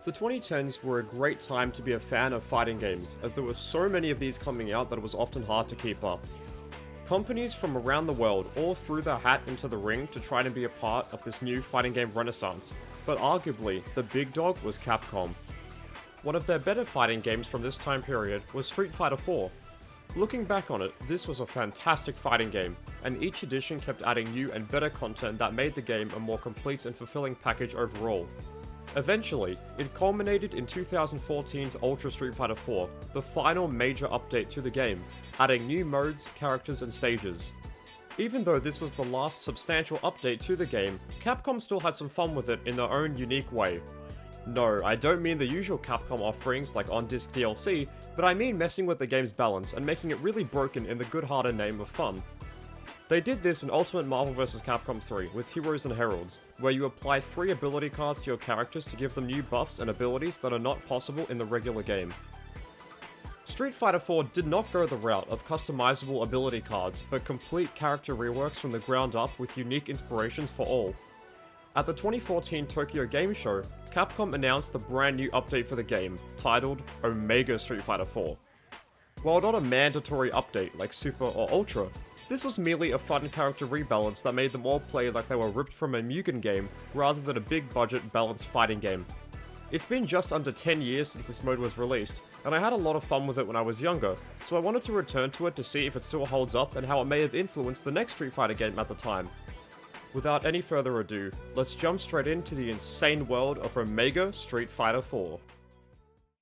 The 2010s were a great time to be a fan of fighting games, as there were so many of these coming out that it was often hard to keep up. Companies from around the world all threw their hat into the ring to try and be a part of this new fighting game renaissance, but arguably, the big dog was Capcom. One of their better fighting games from this time period was Street Fighter IV. Looking back on it, this was a fantastic fighting game, and each edition kept adding new and better content that made the game a more complete and fulfilling package overall. Eventually, it culminated in 2014's Ultra Street Fighter IV, the final major update to the game, adding new modes, characters, and stages. Even though this was the last substantial update to the game, Capcom still had some fun with it in their own unique way. No, I don't mean the usual Capcom offerings like on-disc DLC, but I mean messing with the game's balance and making it really broken in the good-hearted name of fun. They did this in Ultimate Marvel vs. Capcom 3 with Heroes and Heralds, where you apply 3 ability cards to your characters to give them new buffs and abilities that are not possible in the regular game. Street Fighter IV did not go the route of customizable ability cards, but complete character reworks from the ground up with unique inspirations for all. At the 2014 Tokyo Game Show, Capcom announced the brand new update for the game, titled Omega Street Fighter IV. While not a mandatory update like Super or Ultra, this was merely a fun character rebalance that made them all play like they were ripped from a Mugen game rather than a big budget balanced fighting game. It's been just under 10 years since this mode was released, and I had a lot of fun with it when I was younger, so I wanted to return to it to see if it still holds up and how it may have influenced the next Street Fighter game at the time. Without any further ado, let's jump straight into the insane world of Omega Street Fighter IV.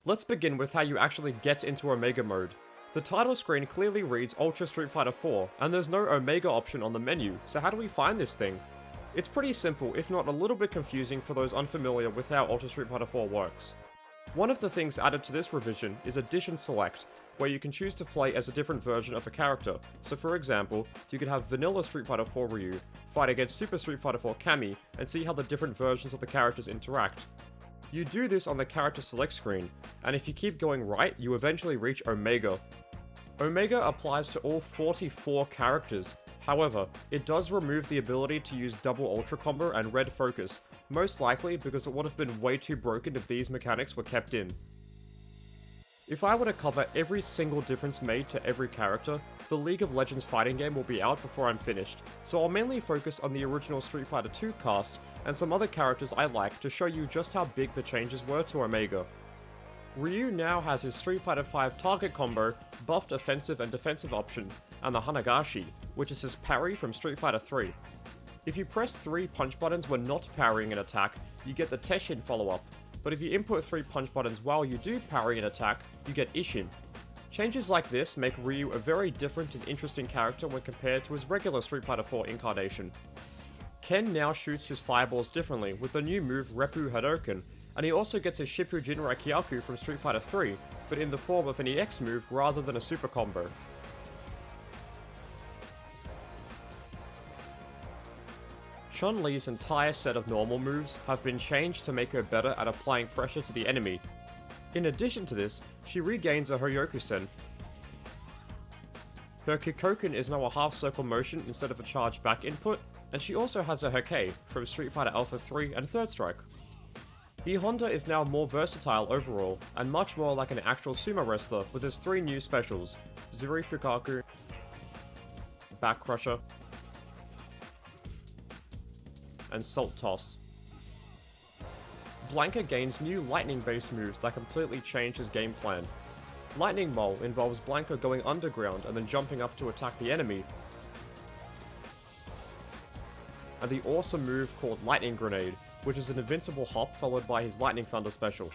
Let's begin with how you actually get into Omega mode. The title screen clearly reads Ultra Street Fighter IV, and there's no Omega option on the menu, so how do we find this thing? It's pretty simple, if not a little bit confusing for those unfamiliar with how Ultra Street Fighter IV works. One of the things added to this revision is Edition Select, where you can choose to play as a different version of a character. So for example, you could have Vanilla Street Fighter IV Ryu, fight against Super Street Fighter IV Cammy, and see how the different versions of the characters interact. You do this on the character select screen, and if you keep going right, you eventually reach Omega. Omega applies to all 44 characters. However, it does remove the ability to use double ultra combo and red focus, most likely because it would have been way too broken if these mechanics were kept in. If I were to cover every single difference made to every character, the League of Legends fighting game will be out before I'm finished, so I'll mainly focus on the original Street Fighter II cast and some other characters I like to show you just how big the changes were to Omega. Ryu now has his Street Fighter V target combo, buffed offensive and defensive options, and the Hanagashi, which is his parry from Street Fighter III. If you press 3 punch buttons when not parrying an attack, you get the Teshin follow-up, but if you input 3 punch buttons while you do parry an attack, you get Ishin. Changes like this make Ryu a very different and interesting character when compared to his regular Street Fighter IV incarnation. Ken now shoots his fireballs differently with the new move Reppu Hadoken, and he also gets a Shippujin Raikyaku from Street Fighter III, but in the form of an EX move rather than a super combo. Chun-Li's entire set of normal moves have been changed to make her better at applying pressure to the enemy. In addition to this, she regains a Horyokusen. Her Kikoken is now a half-circle motion instead of a charge back input, and she also has a Hokei from Street Fighter Alpha 3 and Third Strike. The Honda is now more versatile overall, and much more like an actual sumo wrestler with his 3 new specials, Zuri Fukaku, Back Crusher, and Salt Toss. Blanka gains new lightning-based moves that completely change his game plan. Lightning Mole involves Blanka going underground and then jumping up to attack the enemy, and the awesome move called Lightning Grenade, which is an invincible hop followed by his Lightning Thunder special.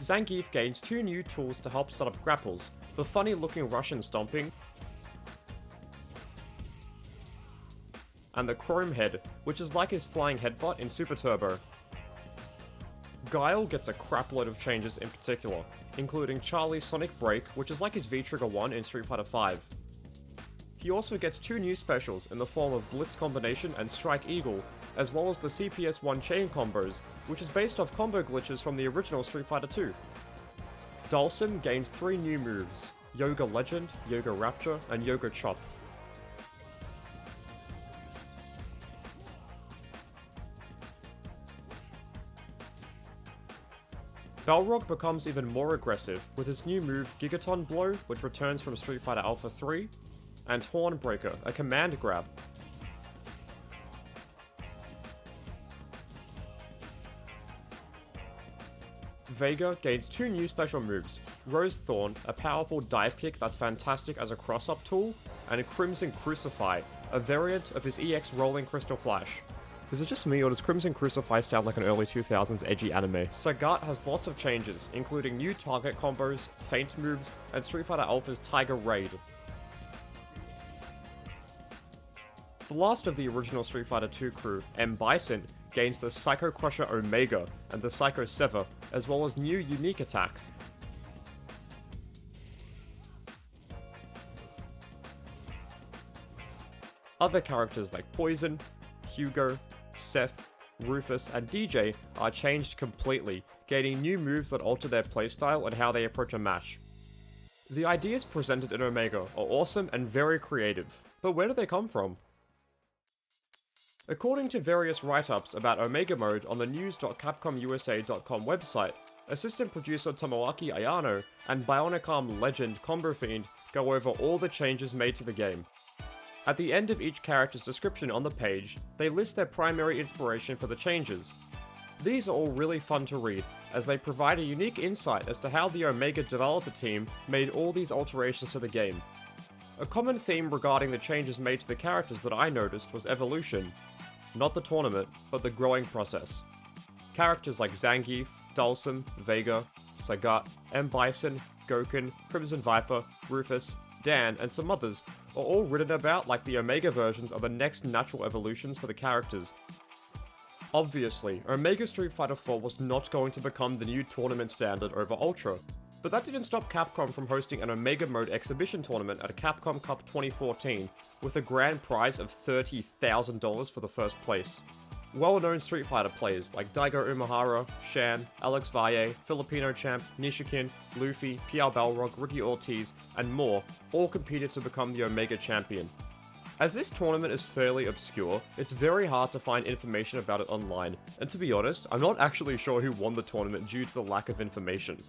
Zangief gains 2 new tools to help set up grapples, the funny looking Russian stomping, and the Chrome Head, which is like his flying headbutt in Super Turbo. Guile gets a crapload of changes in particular, including Charlie's Sonic Break, which is like his V-Trigger 1 in Street Fighter V. He also gets 2 new specials in the form of Blitz Combination and Strike Eagle, as well as the CPS-1 chain combos, which is based off combo glitches from the original Street Fighter II. Dhalsim gains 3 new moves, Yoga Legend, Yoga Rapture, and Yoga Chop. Balrog becomes even more aggressive with his new moves Gigaton Blow, which returns from Street Fighter Alpha 3, and Hornbreaker, a command grab. Vega gains 2 new special moves, Rose Thorn, a powerful dive kick that's fantastic as a cross-up tool, and Crimson Crucify, a variant of his EX Rolling Crystal Flash. Is it just me, or does Crimson Crucify sound like an early 2000s edgy anime? Sagat has lots of changes, including new target combos, feint moves, and Street Fighter Alpha's Tiger Raid. The last of the original Street Fighter II crew, M. Bison, gains the Psycho Crusher Omega and the Psycho Sever, as well as new unique attacks. Other characters like Poison, Hugo, Seth, Rufus, and DJ are changed completely, gaining new moves that alter their playstyle and how they approach a match. The ideas presented in Omega are awesome and very creative, but where do they come from? According to various write-ups about Omega Mode on the news.capcomusa.com website, assistant producer Tomoaki Ayano and Bionic Arm legend Combo Fiend go over all the changes made to the game. At the end of each character's description on the page, they list their primary inspiration for the changes. These are all really fun to read, as they provide a unique insight as to how the Omega developer team made all these alterations to the game. A common theme regarding the changes made to the characters that I noticed was evolution. Not the tournament, but the growing process. Characters like Zangief, Dhalsim, Vega, Sagat, M. Bison, Gouken, Crimson Viper, Rufus, Dan, and some others are all written about like the Omega versions are the next natural evolutions for the characters. Obviously, Omega Street Fighter 4 was not going to become the new tournament standard over Ultra, but that didn't stop Capcom from hosting an Omega Mode exhibition tournament at Capcom Cup 2014, with a grand prize of $30,000 for the first place. Well-known Street Fighter players like Daigo Umehara, Shan, Alex Valle, Filipino Champ, Nishikin, Luffy, PR Balrog, Ricky Ortiz, and more all competed to become the Omega champion. As this tournament is fairly obscure, it's very hard to find information about it online, and to be honest, I'm not actually sure who won the tournament due to the lack of information.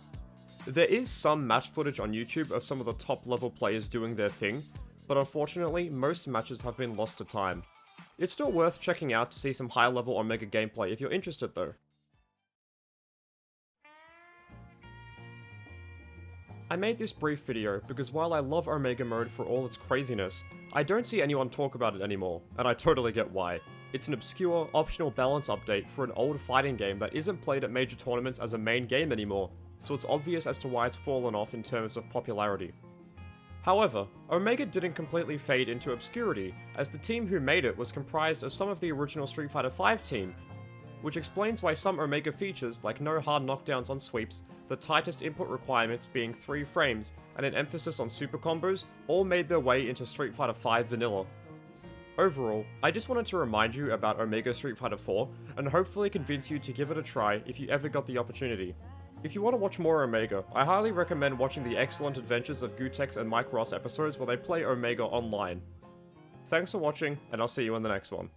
There is some match footage on YouTube of some of the top level players doing their thing, but unfortunately, most matches have been lost to time. It's still worth checking out to see some high level Omega gameplay if you're interested though. I made this brief video because while I love Omega Mode for all its craziness, I don't see anyone talk about it anymore, and I totally get why. It's an obscure, optional balance update for an old fighting game that isn't played at major tournaments as a main game anymore, so it's obvious as to why it's fallen off in terms of popularity. However, Omega didn't completely fade into obscurity, as the team who made it was comprised of some of the original Street Fighter V team, which explains why some Omega features, like no hard knockdowns on sweeps, the tightest input requirements being 3 frames, and an emphasis on super combos, all made their way into Street Fighter V Vanilla. Overall, I just wanted to remind you about Omega Street Fighter 4, and hopefully convince you to give it a try if you ever got the opportunity. If you want to watch more Omega, I highly recommend watching the excellent adventures of Gutex and Mike Ross episodes where they play Omega online. Thanks for watching, and I'll see you in the next one.